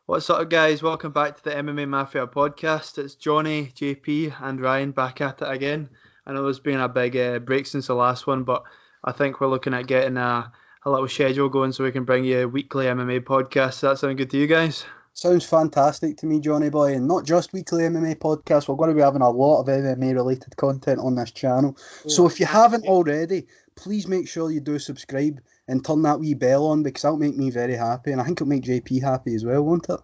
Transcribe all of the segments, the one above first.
What's up, guys? Welcome back to the MMA Mafia podcast. It's Johnny, JP, and Ryan back at it again. I know there's been a big break since the last one, but I think we're looking at getting a little schedule going so we can bring you a weekly MMA podcast. Does that sound good to you guys? Sounds fantastic to me, Johnny boy, and not just weekly MMA podcasts. We're going to be having a lot of MMA related content on this channel. So if you haven't already, please make sure you do subscribe and turn that wee bell on because that'll make me very happy, and I think it'll make JP happy as well, won't it?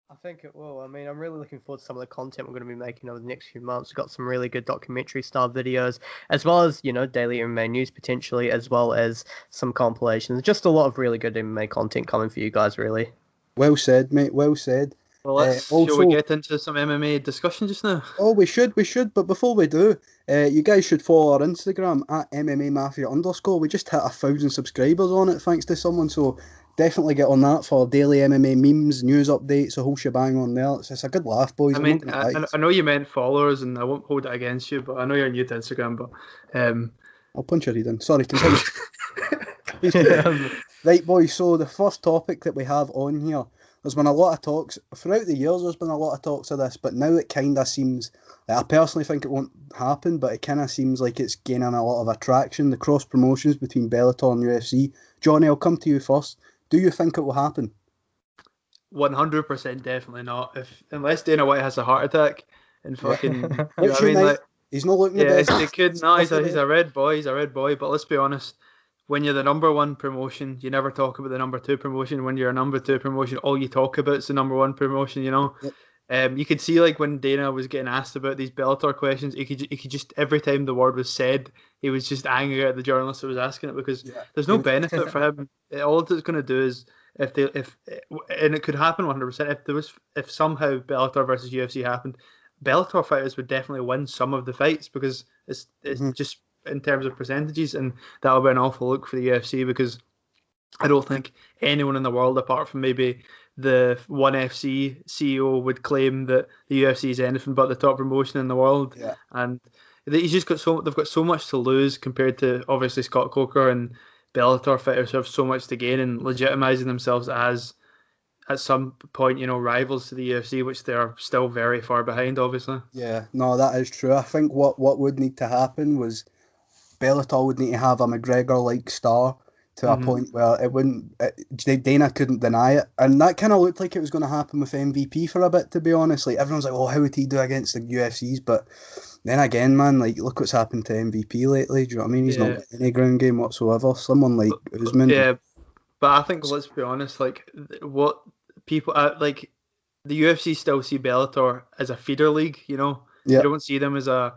I think it will. I mean, I'm really looking forward to some of the content we're going to be making over the next few months. We've got some really good documentary style videos, as well as, daily MMA news potentially, as well as some compilations. Just a lot of really good MMA content coming for you guys, really. Well said, mate. Well said. Well, shall we get into some MMA discussion just now? Oh, we should. But before we do, you guys should follow our Instagram at MMA Mafia _. We just hit 1,000 subscribers on it, thanks to someone. So definitely get on that for daily MMA memes, news updates, a whole shebang on there. It's a good laugh, boys. I know you meant followers, and I won't hold it against you, but I know you're new to Instagram. But I'll punch your head in. Sorry, continue. Right, boys. So the first topic that we have on here. There's been a lot of talks throughout the years. There's been a lot of talks of this, but now it kind of seems. I personally think it won't happen, but it kind of seems like it's gaining a lot of attraction. The cross promotions between Bellator and UFC. Johnny, I'll come to you first. Do you think it will happen? 100% definitely not. Unless Dana White has a heart attack and fucking. You know what I mean? Like, he's not looking the best. They could. No, he's a red boy. He's a red boy. But let's be honest. When you're the number one promotion, you never talk about the number two promotion. When you're a number two promotion, all you talk about is the number one promotion, you know. Yep. You could see, like, when Dana was getting asked about these Bellator questions, he could just, every time the word was said, he was just angry at the journalist who was asking it because there's no benefit for him. All it's going to do is, and it could happen 100%, if somehow Bellator versus UFC happened, Bellator fighters would definitely win some of the fights because it's just in terms of percentages, and that'll be an awful look for the UFC because I don't think anyone in the world, apart from maybe the ONE FC CEO, would claim that the UFC is anything but the top promotion in the world. Yeah. And they've got so much to lose compared to obviously Scott Coker and Bellator fighters who have so much to gain and legitimising themselves as at some point, rivals to the UFC, which they're still very far behind, obviously. Yeah, no, that is true. I think what would need to happen was Bellator would need to have a McGregor-like star to a point where it wouldn't. Dana couldn't deny it, and that kind of looked like it was going to happen with MVP for a bit. To be honest, like everyone's like, "Oh, how would he do against the UFCs?" But then again, man, like look what's happened to MVP lately. Do you know what I mean? He's not getting any ground game whatsoever. Someone like Usman. Yeah, but I think let's be honest. Like what people like, the UFC still see Bellator as a feeder league. You know, they don't see them as a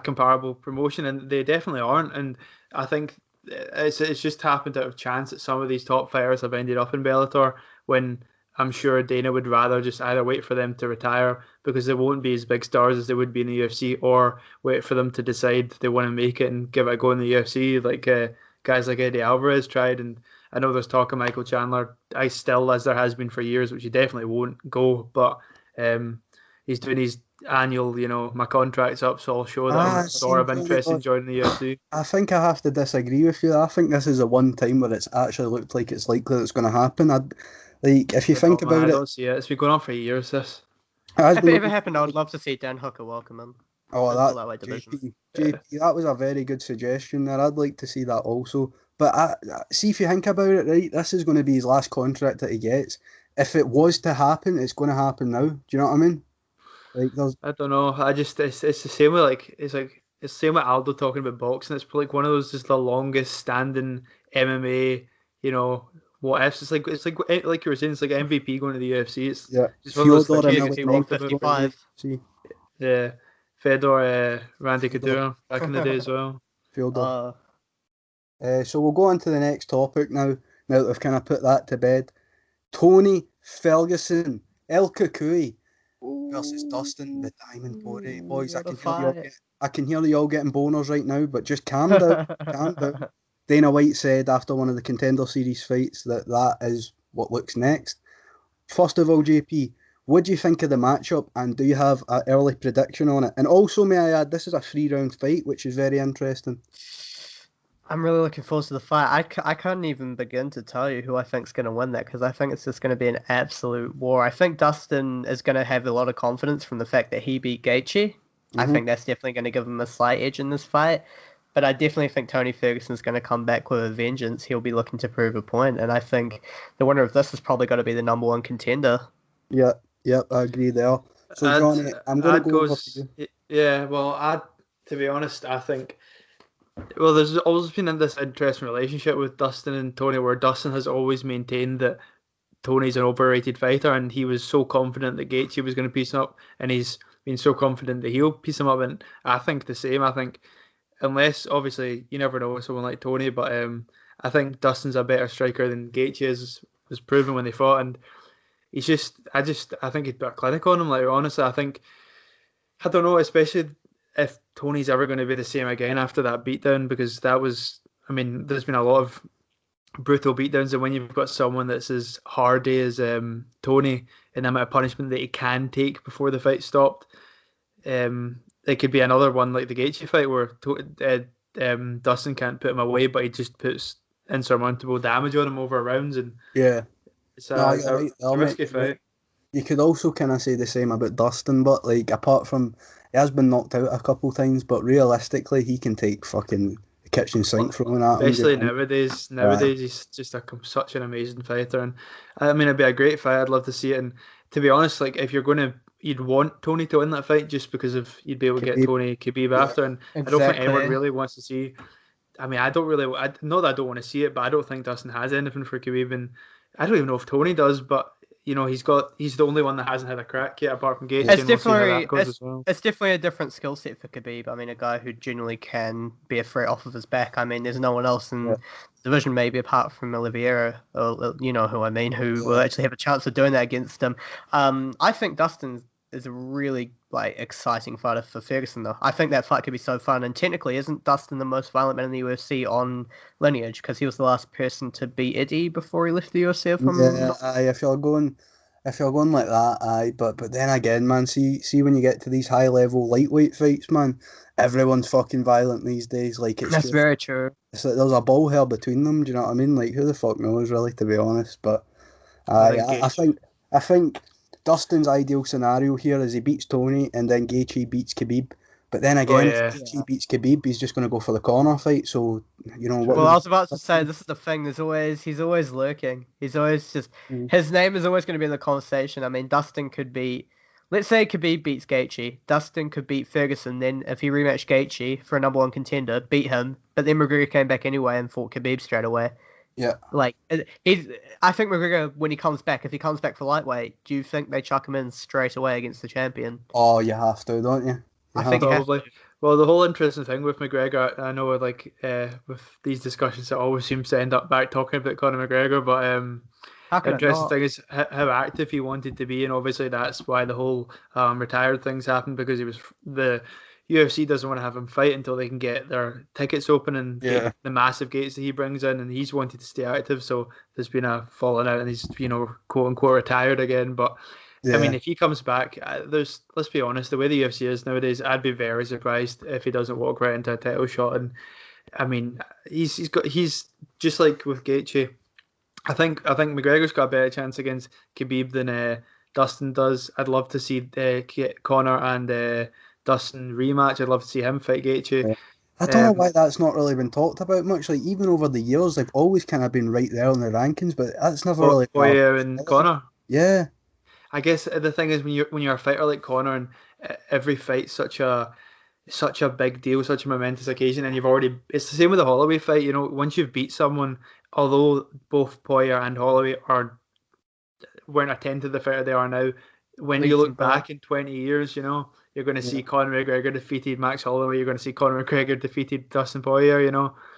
comparable promotion, and they definitely aren't. And I think it's just happened out of chance that some of these top fighters have ended up in Bellator, when I'm sure Dana would rather just either wait for them to retire because they won't be as big stars as they would be in the UFC, or wait for them to decide they want to make it and give it a go in the UFC, like guys like Eddie Alvarez tried. And I know there's talk of Michael Chandler, as there has been for years, which he definitely won't go, but he's doing his annual, my contract's up, so I'll show that I'm sort of interested in joining the UFC. I think I have to disagree with you. I think this is the one time where it's actually looked like it's likely that it's going to happen. If you think about it, I don't see it. It's been going on for years. This. If it ever happened, I would love to see Dan Hooker welcome him. Oh, JP, that was a very good suggestion there. I'd like to see that also. But see, if you think about it, right, this is going to be his last contract that he gets. If it was to happen, it's going to happen now. Do you know what I mean? Like, I don't know. It's the same with it's the same with Aldo talking about boxing. It's like one of those just the longest standing MMA. What ifs? It's like you were saying. It's like MVP going to the UFC. It's just one of those things he walked about. 55. Yeah, Fedor, Randy Couture back in the day as well. Fyodor. So we'll go on to the next topic now. Now that we've kind of put that to bed, Tony Ferguson, El Cucuy versus Dustin, the Diamond Body. Boys, I can hear you all getting boners right now, but just calm down. Calm down. Dana White said after one of the Contender Series fights that is what looks next. First of all, JP, what do you think of the matchup, and do you have an early prediction on it? And also, may I add, this is a 3-round fight, which is very interesting. I'm really looking forward to the fight. I can't even begin to tell you who I think's going to win that because I think it's just going to be an absolute war. I think Dustin is going to have a lot of confidence from the fact that he beat Gaethje. I Mm-hmm. think that's definitely going to give him a slight edge in this fight. But I definitely think Tony Ferguson's going to come back with a vengeance. He'll be looking to prove a point, and I think the winner of this is probably going to be the number one contender. Yeah, yep, I agree there. So I'd Johnny, I'm going to I'd go over to goes you. yeah. Well, I to be honest, I think. Well, there's always been in this interesting relationship with Dustin and Tony, where Dustin has always maintained that Tony's an overrated fighter, and he was so confident that Gaethje was going to piece him up, and he's been so confident that he'll piece him up. And I think the same. I think unless obviously you never know with someone like Tony, but I think Dustin's a better striker than Gaethje is was proven when they fought, and he's I think he'd put a clinic on him. Like honestly, I don't know, especially if Tony's ever going to be the same again after that beatdown, because that was, I mean, there's been a lot of brutal beatdowns, and when you've got someone that's as hardy as Tony and the amount of punishment that he can take before the fight stopped, it could be another one like the Gaethje fight where Dustin can't put him away, but he just puts insurmountable damage on him over rounds, and Yeah, it's no, a, it's you're a, right it's there, a mate. risky fight. You could also kind of say the same about Dustin, but like apart from he has been knocked out a couple times, but realistically he can take fucking the kitchen sink throwing at him. Do you Especially know what nowadays, I mean? he's just such an amazing fighter, and I mean, it'd be a great fight. I'd love to see it. And to be honest, like if you're gonna, you'd want Tony to win that fight just because of you'd be able to get Khabib, Tony Khabib yeah, after. And I don't think anyone Exactly. really wants to see. I mean, I don't really. Not that I don't want to see it, but I don't think Dustin has anything for Khabib, and I don't even know if Tony does. But he's the only one that hasn't had a crack yet, apart from yeah, Gaethje, It's and we'll see how that definitely goes as well. it's definitely a different skill set for Khabib. I mean, a guy who genuinely can be a threat off of his back. I mean, there's no one else in yeah, the division, maybe apart from Oliveira, or you know who I mean, who will yeah. actually have a chance of doing that against him. I think Dustin is a really exciting fighter for Ferguson, though. I think that fight could be so fun. And technically, isn't Dustin the most violent man in the UFC on Lineage? Because he was the last person to beat Eddie before he left the UFC. If I'm Yeah, not aye, if you're going like that, aye, but then again, man, see when you get to these high level lightweight fights, man, everyone's fucking violent these days. Like That's very true. it's like there's a ball hell between them. Do you know what I mean? Like who the fuck knows, really, to be honest. But I aye, think I think Dustin's ideal scenario here is he beats Tony and then Gaethje beats Khabib. But then Oh again, if yeah, Gaethje beats Khabib, he's just going to go for the corner fight. So you know what true. Well, would I he? was about to say this is the thing. He's always lurking. He's always just Mm. his name is always going to be in the conversation. I mean, Dustin could beat. Let's say Khabib beats Gaethje. Dustin could beat Ferguson. Then, if he rematched Gaethje for a number one contender, beat him. But then McGregor came back anyway and fought Khabib straight away. Yeah. Like he's. I think McGregor, when he comes back, if he comes back for lightweight, do you think they chuck him in straight away against the champion? Oh, you have to, don't you? You I have think you to. have Probably. to. Well, the whole interesting thing with McGregor, I know, like with these discussions, it always seems to end up back talking about Conor McGregor. But How can it interesting not? thing is how active he wanted to be, and obviously that's why the whole retired things happened, because he was the UFC doesn't want to have him fight until they can get their tickets open and get Yeah. the massive gates that he brings in, and he's wanted to stay active. So there's been a falling out, and he's quote unquote retired again, but. I mean, Yeah. if he comes back, let's be honest, the way the UFC is nowadays, I'd be very surprised if he doesn't walk right into a title shot. And I mean, he's just like with Gaethje. I think McGregor's got a better chance against Khabib than Dustin does. I'd love to see Conor and Dustin rematch. I'd love to see him fight Gaethje. Yeah. I don't know Um, why that's not really been talked about much. Like even over the years, they've always kind of been right there in the rankings, but that's never really been a Poirier and possibility. Conor. Yeah, I guess the thing is when you're a fighter like Conor, and every fight's such a big deal, such a momentous occasion, and it's the same with the Holloway fight. Once you've beat someone, although both Poirier and Holloway weren't a tenth of the fighter they are now, when you Leaps look and bounds. back in 20 years, you're going to yeah, see Conor McGregor defeated Max Holloway. You're going to see Conor McGregor defeated Dustin Poirier.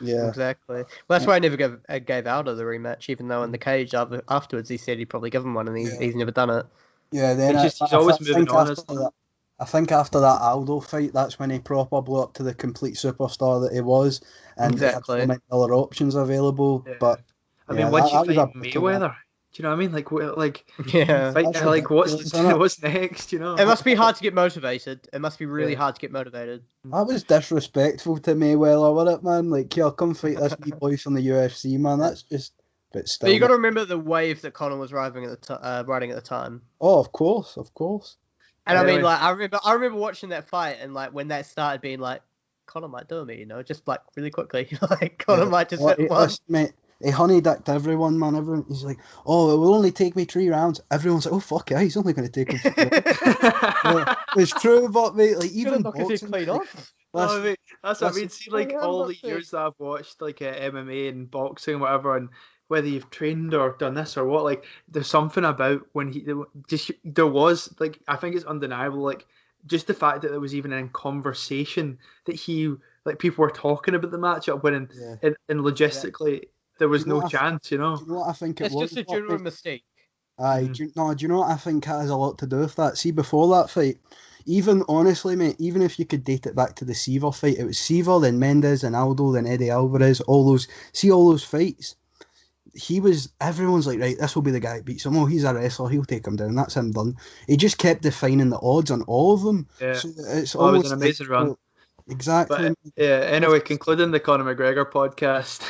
yeah, Exactly. Well, that's why I never gave Aldo the rematch, even though in the cage afterwards he said he'd probably give him one, and yeah, he's never done it. yeah. Then It's just he's I always moving think on, after isn't he? that, I think after that Aldo fight, that's when he proper blew up to the complete superstar that he was, and he had so Exactly. many other options available. Yeah. But I yeah, mean, that, once you that was a fight brutal one. Mayweather, Do you know what I mean? Like Yeah. like what's next? You know. It must be hard to get motivated. It must be really hard to get motivated. That was disrespectful to Mayweather, wasn't it, man? Like, yeah, come fight this wee boy from the UFC, man. That's just, but still. But you got to remember the wave that Conor was riding at the time. Oh, of course. And I mean, like, I remember watching that fight, and like when that started, being like, Conor might do me, just like really quickly, like Conor might just hit one. Listen, mate, he honeydicked everyone, man. Everyone, he's like, oh, it will only take me 3 rounds. Everyone's like, oh fuck yeah, he's only going to take him. It's true, but mate, like even boxing, clean off. Mate, that's what I mean. See, like all the years that I've watched, like MMA and boxing, and whatever, and whether you've trained or done this or what, like there's something about when there was like, I think it's undeniable, like just the fact that it was even in conversation that people were talking about the matchup when and logistically there was no chance, Do you know what I think it's just a genuine mistake. Do you know what I think has a lot to do with that? See, before that fight, even honestly, mate, even if you could date it back to the Seaver fight, it was Seaver, then Mendes, then Aldo, then Eddie Alvarez, all those fights. Everyone's like, right, this will be the guy that beats him. Oh, he's a wrestler, he'll take him down. That's him done. He just kept defining the odds on all of them. Yeah, so it's always an amazing run. Exactly. But, anyway, concluding the Conor McGregor podcast.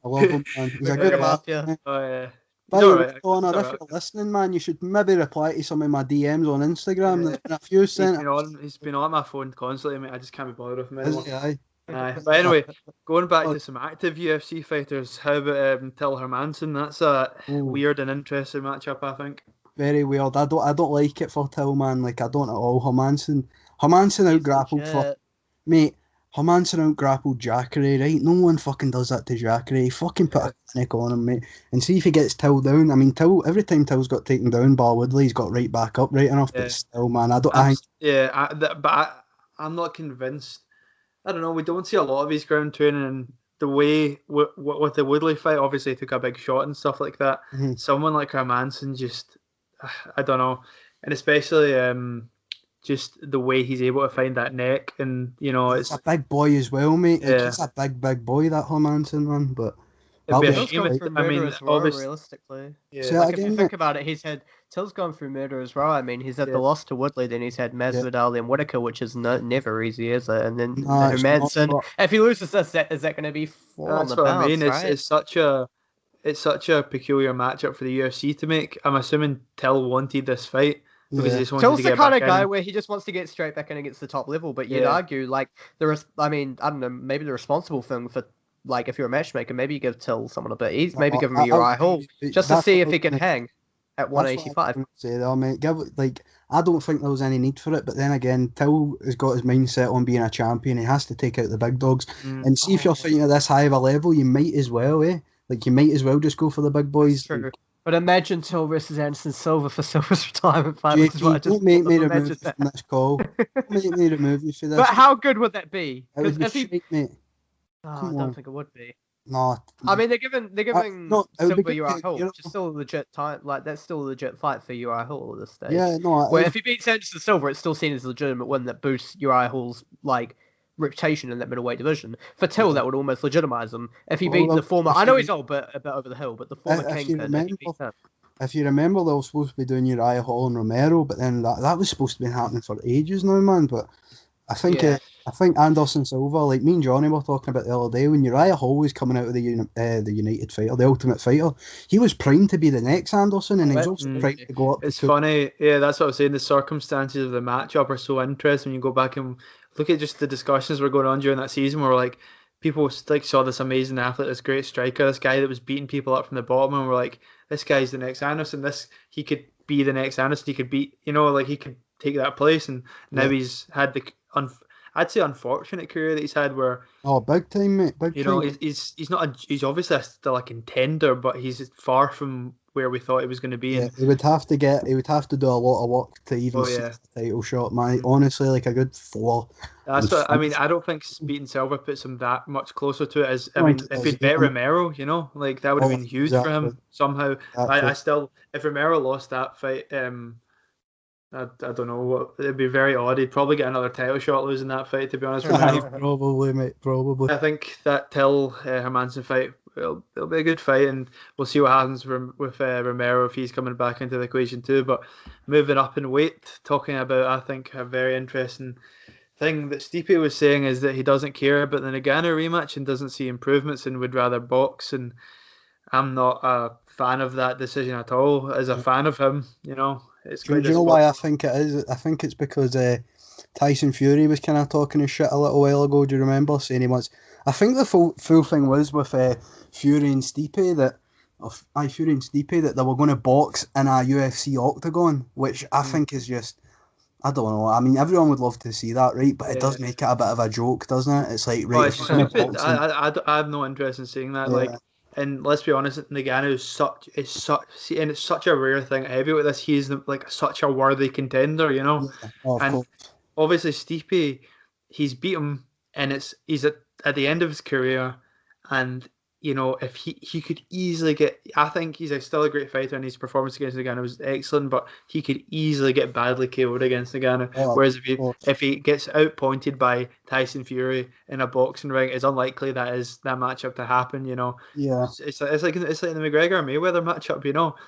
I love him, man. He's a good Mafia. Oh yeah. By the way, Conor, if you're listening, man, you should maybe reply to some of my DMs on Instagram. There's been a few sent. He's been on my phone constantly, mate. I just can't be bothered with him anymore. Aye. But anyway, going back to some active UFC fighters, how about Till Hermanson? That's a weird and interesting matchup, I think. Very weird. I don't like it for Till, man. Like, I don't at all. Hermanson out grappled for mate. Hermanson out grappled Jacare, right? No one fucking does that to Jacare. He fucking put a clinic on him, mate. And see if he gets Till down. I mean, every time Till's got taken down by Woodley, he's got right back up right enough. But still, man, I'm not convinced. I don't know. We don't see a lot of his ground training, and the way with the Woodley fight, obviously he took a big shot and stuff like that. Mm-hmm. Someone like Hermanson just, I don't know, and especially just the way he's able to find that neck, and it's a big boy as well, mate. Yeah. He's a big boy, that Hermanson, man. But realistically, if you think about it, Till's gone through murder as well. I mean, he's had the loss to Woodley, then he's had Masvidal, then Whitaker, which is never easy, is it? And then Hermanson. If he loses this, is that going to be 4 on the bounce? I mean, right? It's such a peculiar matchup for the UFC to make. I'm assuming Till wanted this fight. Because he just wanted Till's to get the kind of back guy in. where he just wants to get straight back in against the top level, but you'd argue like I don't know, maybe the responsible thing for, like, if you're a matchmaker, maybe you give Till someone a bit easy, maybe give him Uriah Hall just to see if he can hang at 185. I don't think there was any need for it, but then again, Till has got his mindset on being a champion. He has to take out the big dogs, and see if you're fighting at this high of a level, you might as well, Like, you might as well just go for the big boys. True. But imagine Till versus Anderson Silva for Silva's retirement fight. Don't make me remove you from this call. Don't make me remove you for this. But how good would that be? It would be shite, mate. I don't think it would be. No. I mean, they're giving Silva Uriah Hall, which is still a legit time. Like, that's still a legit fight for Uriah Hall at this stage. Yeah, no. Where if he beats Anderson Silva, it's still seen as a legitimate win that boosts Uriah Hall's reputation in that middleweight division. For Till, that would almost legitimize him if he beats the former. I know he's old, but a bit over the hill. But the former Kingpin. If you remember, they were supposed to be doing Uriah Hall and Romero, but then that was supposed to be happening for ages now, man. But I think Anderson Silva, like me and Johnny were talking about the other day, when Uriah Hall was coming out of the United Fighter, the Ultimate Fighter, he was primed to be the next Anderson, and he was also primed to go up. It's funny, that's what I was saying. The circumstances of the matchup are so interesting when you go back and look at just the discussions were going on during that season, where like people saw this amazing athlete, this great striker, this guy that was beating people up from the bottom, and were like, this guy's the next Anderson. He could be the next Anderson. He could beat, he could take that place. And now he's had the I'd say unfortunate career that he's had, where big time, mate, big time. He's obviously still a contender, but he's far from where we thought he was going to be. Yeah, he would have to do a lot of work to even see the title shot, man. Honestly, like a good 4. That's what I mean. I don't think beating Silva puts him that much closer to it as if he'd bet Romero, that would have been huge for him somehow. I still, if Romero lost that fight, I don't know what it'd be. Very odd. He'd probably get another title shot losing that fight, to be honest with you. Probably, mate. Probably. I think that Till Hermanson fight it'll be a good fight, and we'll see what happens with Romero if he's coming back into the equation too. But moving up in weight, talking about I think a very interesting thing that Stipe was saying is that he doesn't care about the Ngannou rematch and doesn't see improvements and would rather box. And I'm not a fan of that decision at all. As a fan of him, it's Do quite you know why I disappointing. think it is? I think it's because Tyson Fury was kind of talking his shit a little while ago. Do you remember saying he wants? I think the full thing was with Fury and Stipe that. Fury and Stipe that they were going to box in a UFC octagon, which I think is just, I don't know. I mean, everyone would love to see that, right? But it does Yeah. make it a bit of a joke, doesn't it? It's like, Oh, right, it's if you're going to stupid. box him, I have no interest in seeing that. yeah, And let's be honest, Ngannou and it's such a rare thing at heavyweight. This he's like such a worthy contender, yeah, oh, of And course, obviously Stipe, he's beat him, and he's at the end of his career, and if he could easily get, I think he's still a great fighter, and his performance against Ngannou was excellent, but he could easily get badly KO'd against Ngannou. oh, Whereas of course, if he gets outpointed by Tyson Fury in a boxing ring, it's unlikely that matchup to happen. yeah, It's like the McGregor Mayweather matchup.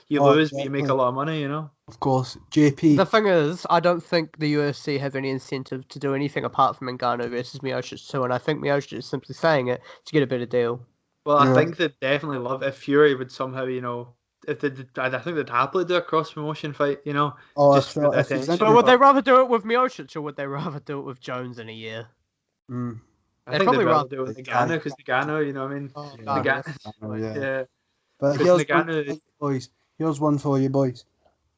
You oh, lose, but you make exactly, a lot of money. of course. JP, The thing is, I don't think the UFC have any incentive to do anything apart from Ngannou versus Miocic too, and I think Miocic is simply saying it to get a better deal. Well, I yeah, think they'd definitely love if Fury would somehow, if they did, I think they'd happily do a cross promotion fight, oh, just for the if he's attention. But would into, they But rather do it with Miocic or would they rather do it with Jones in a year? mm, I They'd think they'd probably rather rather. do it with I, Ngannou because Ngannou, what I mean, Oh, yeah, God, Ngannou, yes. yeah. yeah, But because here's one for Ngannou, you boys. Here's one for you boys.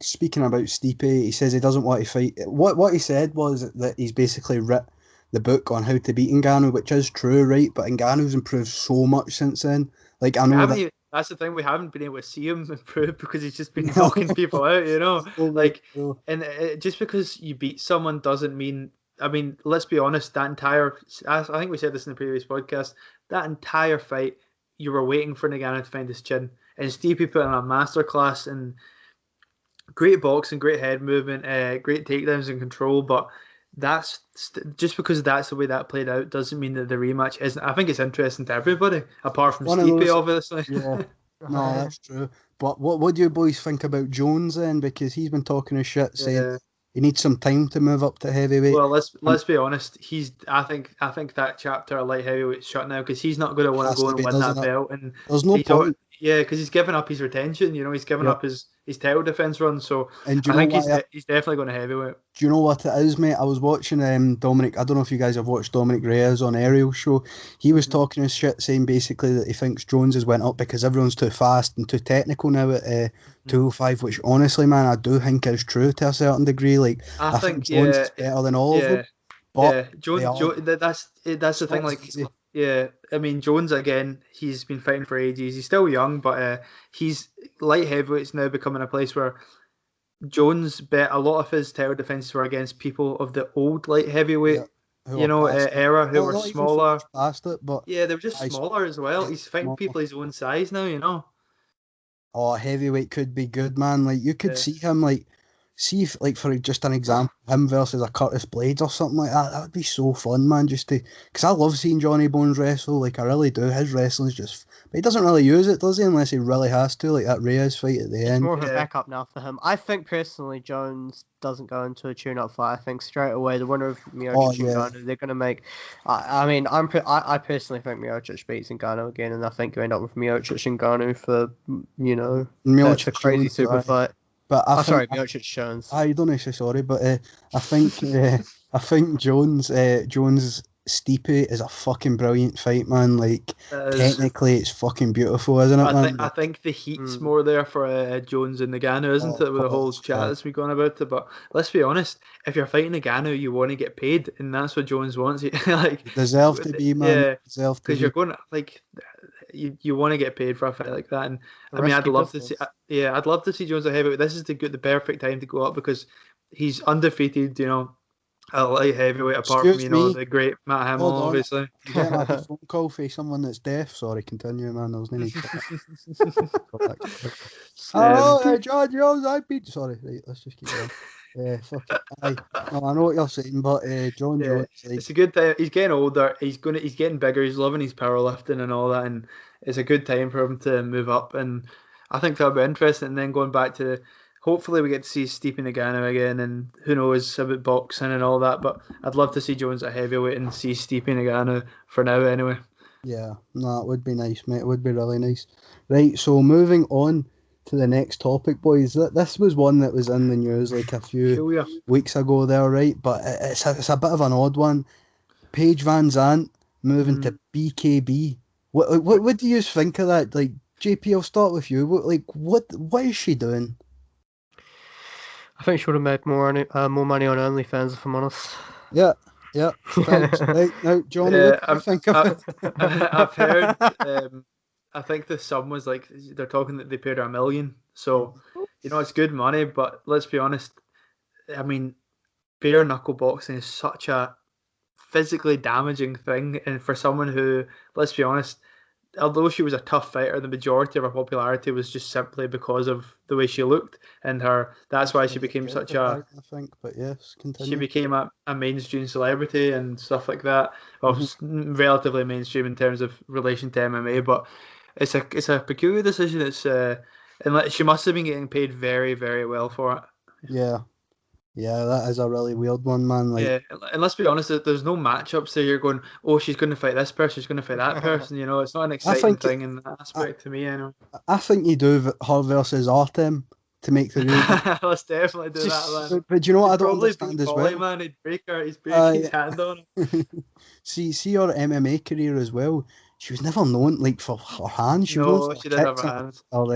Speaking about Stipe, he says he doesn't want to fight. What he said was that he's basically writ the book on how to beat Ngannou, which is true, right? But Ngannou's improved so much since then. Like I we know haven't that. even. That's the thing, we haven't been able to see him improve because he's just been knocking people out. Oh my Like, God. and just because you beat someone doesn't mean. I mean, let's be honest. That entire, I think we said this in the previous podcast. That entire fight, you were waiting for Ngannou to find his chin, and Stipe put in a masterclass and great boxing, great head movement, great takedowns and control. But just because that's the way that played out doesn't mean that the rematch isn't. I think it's interesting to everybody, apart from One of Stipe, those. obviously. Yeah. No, that's true. But what do you boys think about Jones then? Because he's been talking his shit, saying Yeah. he needs some time to move up to heavyweight. Well, let's And let's be honest. I think that chapter of light heavyweight's shut now because he's not going to it want to has go to and be, win doesn't that it? belt, and There's no he's all, point. yeah, because he's given up his retention. He's given Yeah. up his title defense run. So And do I you know think why? he's definitely going to heavyweight. Do you know what it is, mate? I was watching Dominic. I don't know if you guys have watched Dominic Reyes on Ariel's show. He was Mhm. talking his shit, saying basically that he thinks Jones has went up because everyone's too fast and too technical now at 205. Which honestly, man, I do think is true to a certain degree. Like I I think think Jones yeah, is better than all of yeah. them, but Yeah, they are. that's the It's not thing. as Like, easy. yeah, I mean, Jones again. He's been fighting for ages. He's still young, but he's light heavyweight's now becoming a place where Jones bet a lot of his title defenses were against people of the old light Yeah, heavyweight, who are past it. era who Well, were not even so much smaller. past it, but Yeah, they were just I smaller as well. yeah, He's fighting smaller. people his own size now. Oh, heavyweight could be good, man. Like you could Yeah. see him, like see if, like for just an example, him versus a Curtis Blades or something like that. That would be so fun, man. Just to, because I love seeing Johnny Bones wrestle. Like I really do. His wrestling's just, but he doesn't really use it, does he? Unless he really has to, like that Reyes fight at the It's end. more of a Yeah. backup now for him. I think personally, Jones doesn't go into a tune-up fight. I think straight away the winner of Oh Miocic and yeah, Ngannou, they're going to make. I mean, I personally think Miocic beats Ngannou again, and I think you end up with Miocic and Ngannou for that's a Miocic crazy Jones, super fight. but I Oh, think sorry, Miocic Jones. I don't know, so sorry, but I think Jones Stipe is a fucking brilliant fight, man. Like That is. technically, it's fucking beautiful, isn't it, I think man? I Like, think the heat's Mm. more there for Jones and Ngannou, isn't oh, it? With the whole pause, chat yeah. that's been going about it. But let's be honest, if you're fighting Ngannou, you want to get paid, and that's what Jones wants. Like, Deserve to be, man. yeah, Deserve to because you're be. going to, like, you want to get paid for a fight like that. And I mean, I'd Risky love to see, business. I'd love to see Jones at heavyweight. This is the perfect time to go up because he's undefeated. A light heavyweight apart from Excuse me. the great Matt Hamill, Hold on. obviously. I'm getting a wee phone call for someone that's deaf. Sorry, continue, man. There was no need to cut that. um, Hello, John Jones. I've been. Sorry, right. Let's just keep going. Fuck it. Aye. No, I know what you're saying, but John Yeah, Jones, it's a good time. He's getting older. He's getting bigger. He's loving his powerlifting and all that, and it's a good time for him to move up. And I think that'll be interesting. And then going back to, hopefully we get to see Stipe Ngannou again, and who knows about boxing and all that. But I'd love to see Jones at heavyweight and see Stipe Ngannou for now, anyway. yeah, no, it would be nice, mate. It would be really nice. Right, so moving on to the next topic, boys. This was one that was in the news like a few Cool, yeah. weeks ago there, right? But it's a bit of an odd one. Paige Van Zandt moving to BKB. What do you think of that? Like, JP, I'll start with you. What is she doing? I think she would have made more money on OnlyFans, if I'm honest. Yeah. Thanks. Right, now, Johnny, Yeah, what do you think of it? I've heard. I think the sum was like they're talking that they paid her $1 million. So it's good money. But let's be honest. I mean, bare knuckle boxing is such a physically damaging thing, and for someone who, let's be honest, although she was a tough fighter, the majority of her popularity was just simply because of the way she looked and her. That's why she became such a. I think, but yes, continue. She became a mainstream celebrity and stuff like that. Well, relatively mainstream in terms of relation to MMA, but it's a peculiar decision. It's and she must have been getting paid very, very well for it. Yeah, that is a really weird one, man. Like, yeah, and let's be honest, there's no matchups there. You're going, oh, she's going to fight this person, she's going to fight that person. It's not an exciting thing in that aspect to me, anyway. I think you do her versus Artem to make the real. Let's definitely do that, man. But you know what I don't understand as well? Man, he'd break his hand on him. see her MMA career as well. She was never known like for her hands. She didn't have her hands. Or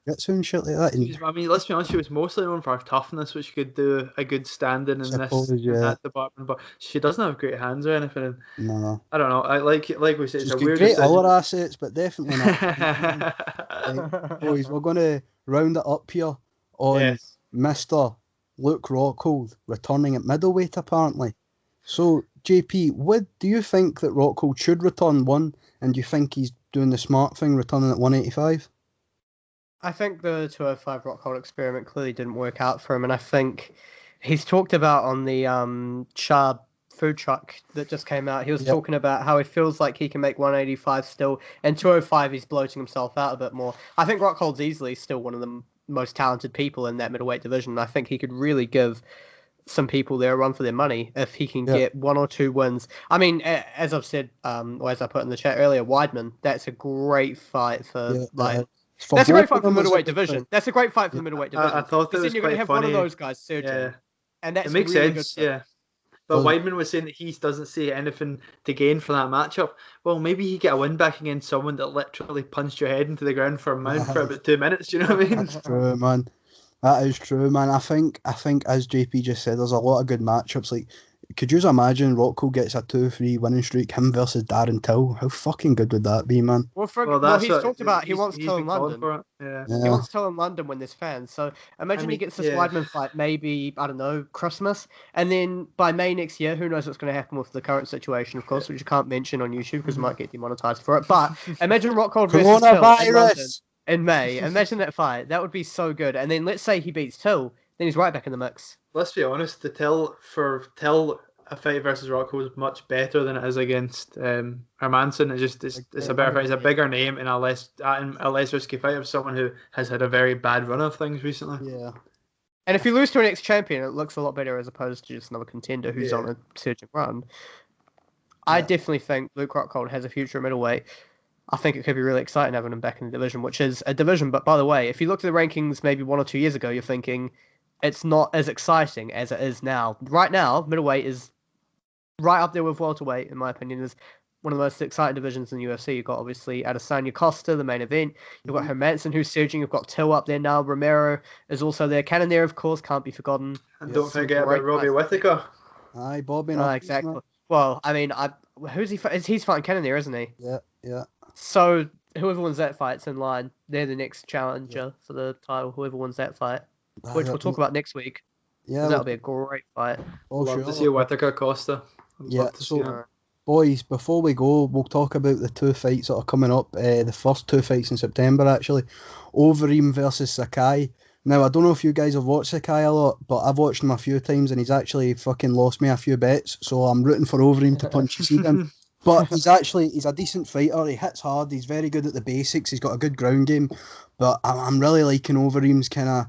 jitsu and shit like that. I mean, let's be honest, she was mostly known for her toughness, which could do a good standing in that department. But she doesn't have great hands or anything. No, I don't know. I like we said, she's it's a weird great decision. other assets, but definitely not. Boys, we're going to round it up here on Mr. Luke Rockhold returning at middleweight apparently. So, JP, what do you think that Rockhold should return, one, and do you think he's doing the smart thing, returning at 185? I think the 205 Rockhold experiment clearly didn't work out for him, and I think he's talked about on the Char food truck that just came out, he was talking about how he feels like he can make 185 still, and 205 he's bloating himself out a bit more. I think Rockhold's easily still one of the most talented people in that middleweight division, and I think he could really give some people there a run for their money if he can get 1 or 2 wins. I mean, as I've said, or as I put in the chat earlier, Weidman, that's a great fight for that's a great fight for the middleweight division. That's a great fight for the middleweight division. I thought that was you're going to have funny. One of those guys surging, and that's it makes really sense. Good But Weidman was saying that he doesn't see anything to gain for that matchup. Well, maybe you get a win back against someone that literally punched your head into the ground for a mount for about 2 minutes. Do you know what I mean? That's true, man. That is true, man. I think as JP just said, there's a lot of good matchups. Like, could you imagine Rockhold gets a 2-3 winning streak, him versus Darren Till? How fucking good would that be, man? Well, he's talked about he wants Till in London. He wants Till in London when there's fans. So imagine he gets this Weidman fight, maybe, I don't know, Christmas. And then by May next year, who knows what's going to happen with the current situation, of course, which you can't mention on YouTube because it might get demonetized for it. But imagine Rockhold versus Till in London in May. Imagine that fight. That would be so good. And then let's say he beats Till, then he's right back in the mix. Let's be honest, the Till a fight versus Rockhold is much better than it is against Hermanson. It's a better fight. It's a bigger name and a less risky fight of someone who has had a very bad run of things recently. Yeah. And if you lose to an ex-champion, it looks a lot better as opposed to just another contender who's on a surging run. I definitely think Luke Rockhold has a future at middleweight. I think it could be really exciting having him back in the division, which is a division. But by the way, if you look at the rankings maybe 1 or 2 years ago, you're thinking it's not as exciting as it is now. Right now, middleweight is right up there with welterweight, in my opinion, is one of the most exciting divisions in the UFC. You've got, obviously, Adesanya Costa, the main event. You've got Hermanson, who's surging. You've got Till up there now. Romero is also there. Cannonier, of course, can't be forgotten. And don't forget about Robbie Whittaker. Aye, Bobby. Exactly. Well, I mean, who's he? He's fighting Cannonier, isn't he? Yeah. So whoever wins that fight's in line. They're the next challenger for the title. Whoever wins that fight, which we'll talk about next week. Yeah, that'll be a great fight. Love to see Whittaker Costa. Boys, before we go, we'll talk about the 2 fights that are coming up. The first 2 fights in September, actually. Overeem versus Sakai. Now, I don't know if you guys have watched the guy a lot, but I've watched him a few times and he's actually fucking lost me a few bets, so I'm rooting for Overeem to punch his head in. But he's a decent fighter, he hits hard, he's very good at the basics, he's got a good ground game, but I'm really liking Overeem's kind of...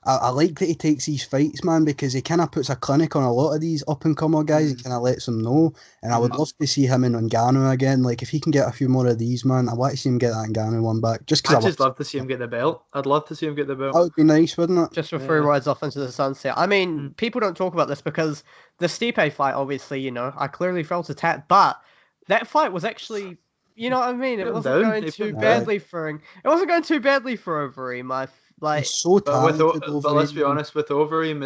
I like that he takes these fights, man, because he kind of puts a clinic on a lot of these up-and-comer guys and kind of lets them know, and I would love to see him in Ngannou again. Like, if he can get a few more of these, man, I want to see him get that Ngannou one back, just because I'd just love to see him get the belt. I'd love to see him get the belt. That would be nice, wouldn't it? Just before he rides off into the sunset. I mean, people don't talk about this because the Stipe fight, obviously, you know, I clearly felt attacked, but that fight was actually, you know what I mean? It wasn't going too badly for him. It wasn't going too badly for Overeem. He's so talented. But let's be honest, with Overeem,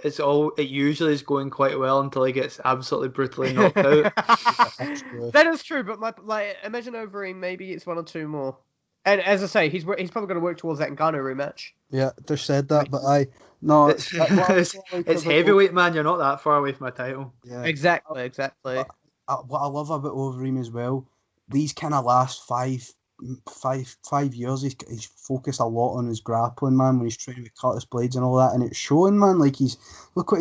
it usually is going quite well until he gets absolutely brutally knocked out. That is true, but imagine Overeem maybe it's one or two more. And as I say, he's probably going to work towards that Ngannou rematch. Yeah, they said that, but it's heavyweight, man. You're not that far away from a title. Yeah, exactly. What I love about Overeem as well, these kind of last 5 years, he's focused a lot on his grappling, man. When he's training with Curtis Blades and all that, and it's showing, man. Like look what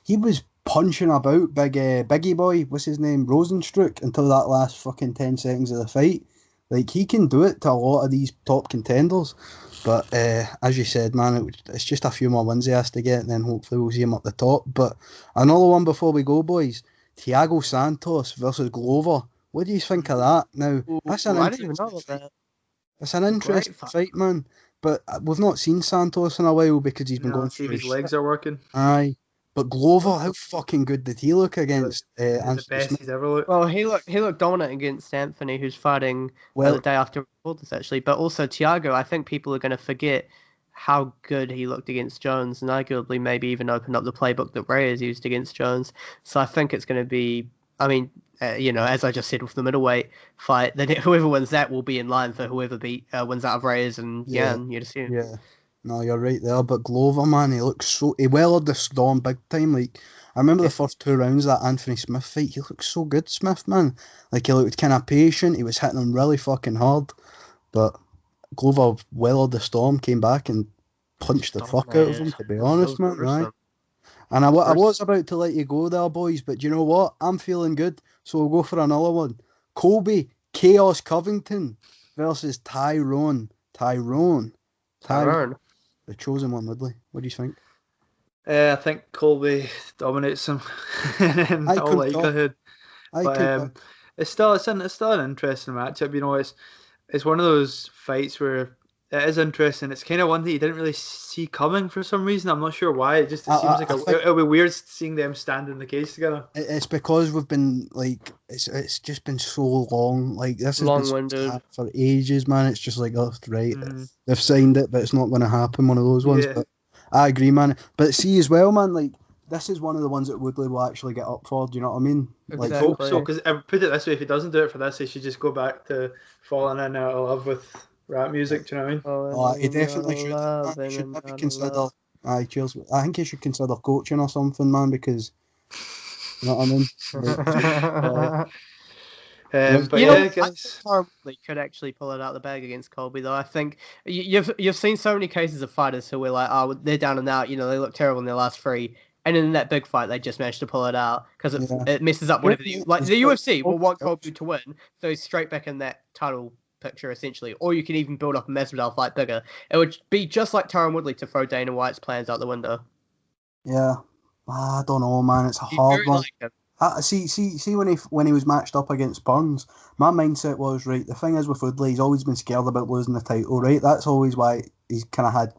he was punching about Biggie boy, what's his name, Rosenstruck, until that last fucking 10 seconds of the fight. Like, he can do it to a lot of these top contenders. But as you said, man, it's just a few more wins he has to get, and then hopefully we'll see him up the top. But another one before we go, boys. Thiago Santos versus Glover. What do you think of that? Now, that's an interesting fight. It's an interesting fight, man. But we've not seen Santos in a while because he's been going through his legs are working. Aye. But Glover, how fucking good did he look against the best he's ever looked. Well, he looked dominant against Anthony, who's fighting the day after we recorded this, actually. But also Thiago, I think people are going to forget how good he looked against Jones, and arguably maybe even open up the playbook that Reyes used against Jones. So I think it's going to be, I mean, as I just said with the middleweight fight, then whoever wins that will be in line for whoever wins out of Reyes and Yan, you'd assume. Yeah. No, you're right there. But Glover, man, he weathered the storm big time. Like, I remember the first 2 rounds of that Anthony Smith fight. He looked so good, Smith, man. Like, he looked kind of patient. He was hitting him really fucking hard. But Glover weathered the storm, came back and punched the fuck out of him, to be honest, man. Right? And I was about to let you go there, boys, but you know what? I'm feeling good, so we'll go for another one. Colby Chaos Covington versus Tyrone. The chosen one, Woodley. What do you think? I think Colby dominates him in all likelihood. But it's still an interesting matchup. You know, it's one of those fights where it is interesting. It's kind of one that you didn't really see coming for some reason. I'm not sure why. It seems like it'll be weird seeing them stand in the cage together. It's because we've been like it's just been so long. Like this has been for ages, man. It's just like, oh, right, they've signed it, but it's not going to happen. One of those ones. Yeah. But I agree, man. But see as well, man. Like, this is one of the ones that Woodley will actually get up for. Do you know what I mean? Exactly. Like, hope so. Because I put it this way: if he doesn't do it for this, he should just go back to falling in out of love with rap music. Do you know what I mean? He definitely should. He should maybe consider. Cheers. I think he should consider coaching or something, man. Because you know what I mean. But I guess Woodley could actually pull it out the bag against Colby, though. I think you've seen so many cases of fighters who were like, oh, they're down and out. You know, they look terrible in their last 3. And in that big fight, they just managed to pull it out because it messes up whatever the UFC will want Colby to win, so he's straight back in that title picture essentially. Or you can even build up a Masvidal fight bigger. It would be just like Tyron Woodley to throw Dana White's plans out the window. Yeah, I don't know, man. It's a hard one. See when he was matched up against Burns, my mindset was, right, the thing is with Woodley, he's always been scared about losing the title, right? That's always why he's kind of had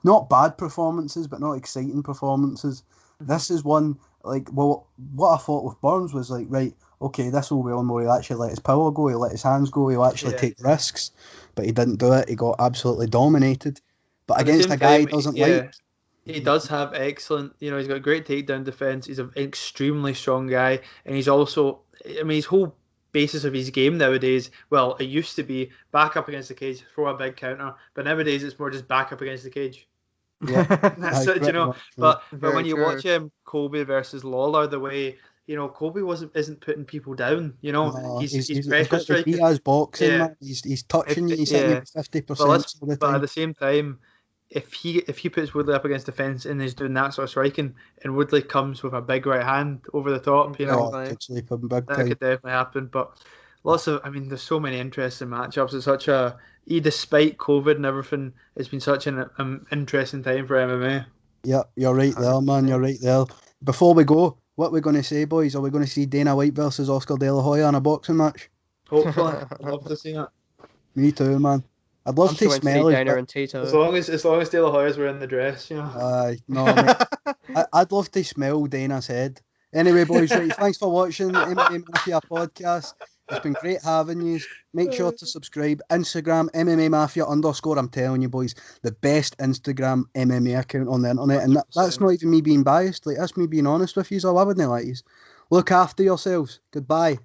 not bad performances, but not exciting performances. This is one, like, well, what I thought with Burns was like, right, okay, this will be one where he'll actually let his power go, he'll let his hands go, he'll actually take risks, but he didn't do it. He got absolutely dominated. But against a guy he doesn't like. He does have excellent, he's got great takedown defense. He's an extremely strong guy, and he's also, his whole basis of his game nowadays, well, it used to be back up against the cage, throw a big counter, but nowadays it's more just back up against the cage. Yeah, that's it, But when you watch him, Colby versus Lawler, the way Colby isn't putting people down. He's pressure striking. He has boxing. Yeah. Man. He's touching you. He's hitting you 50%. But at the same time, if he puts Woodley up against the fence and he's doing that sort of striking, and Woodley comes with a big right hand over the top, you know, Could sleep him big that time. could definitely happen. But I mean, there's so many interesting matchups. It's such despite COVID and everything, it's been such an interesting time for MMA. Yeah, you're right there, man. You're right there. Before we go, what are we going to say, boys? Are we going to see Dana White versus Oscar De La Hoya in a boxing match? Hopefully, I'd love to see that. Me too, man. I'd love I'm to sure smell see it. Dana and Tito. As long as De La Hoya's wearing the dress, you know. No, mate. I'd love to smell Dana's head. Anyway, boys, right, thanks for watching the MMA Mafia podcast. It's been great having you. Make sure to subscribe. Instagram, MMA Mafia _. I'm telling you, boys, the best Instagram MMA account on the internet. And that's not even me being biased. Like, that's me being honest with you. So I wouldn't like you. Look after yourselves. Goodbye.